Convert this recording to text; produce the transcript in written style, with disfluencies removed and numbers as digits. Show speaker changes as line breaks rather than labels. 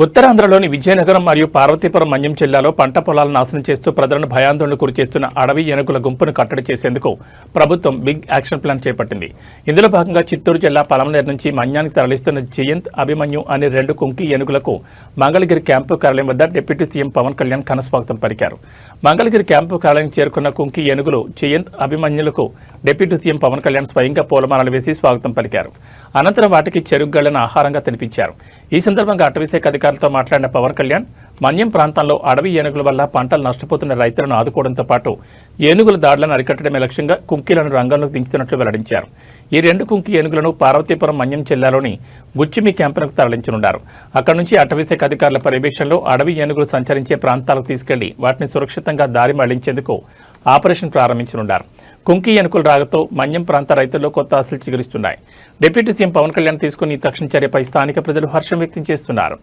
ఉత్తరాంధ్రలోని విజయనగరం మరియు పార్వతీపురం మన్యం జిల్లాలో పంట పొలాలను నాశనం చేస్తూ ప్రజలను భయాందోళనకు గురిచేస్తున్న అడవి ఏనుగుల గుంపును కట్టడి చేసేందుకు ప్రభుత్వం బిగ్ యాక్షన్ ప్లాన్ చేపట్టింది. ఇందులో భాగంగా చిత్తూరు జిల్లా పలమనేరు నుంచి మన్యానికి తరలిస్తున్న జయంత్, అభిమన్యు అనే 2 కుంకి ఏనుగులకు మంగళగిరి క్యాంపు కార్యాలయం వద్ద డిప్యూటీ సీఎం పవన్ కళ్యాణ్ ఘనస్వాగతం పలికారు. మంగళగిరి క్యాంపు కార్యాలయం చేరుకున్న కుంకి ఏనుగులు జయంత్, అభిమన్యులకు డిప్యూటీ సీఎం పవన్ కళ్యాణ్ స్వయంగా పూలమాలలు వేసి స్వాగతం పలికారు. అనంతరం వాటికి చెరుగళ్లను ఆహారంగా తినిపించారు. ఈ సందర్భంగా అటవీశాఖ అధికారులతో మాట్లాడిన పవన్ కళ్యాణ్ మన్యం ప్రాంతంలో అడవి ఏనుగుల వల్ల పంటలు నష్టపోతున్న రైతులను ఆదుకోవడంతో పాటు ఏనుగుల దాడులను అరికట్టడమే లక్ష్యంగా కుంకీలను రంగంలోకి దించుతున్నట్లు వెల్లడించారు. ఈ 2 కుంకి ఏనుగులను పార్వతీపురం మన్యం జిల్లాలోని గుచ్చిమి క్యాంపునకు తరలించనున్నారు. అక్కడి నుంచి అటవీశాఖ అధికారుల పర్యవేక్షణలో అడవి ఏనుగులు సంచరించే ప్రాంతాలకు తీసుకెళ్లి వాటిని సురక్షితంగా దారి మళ్లించేందుకు ఆపరేషన్ ప్రారంభించనున్నారు. కుంకి ఏనుగుల రాగతో మన్యం ప్రాంత రైతుల్లో కొత్త ఆశలు చిగురిస్తున్నాయి. డిప్యూటీ సీఎం పవన్ కళ్యాణ్ తీసుకుని తక్షణ చర్యపై స్థానిక ప్రజలు హర్షం వ్యక్తం చేస్తున్నారు.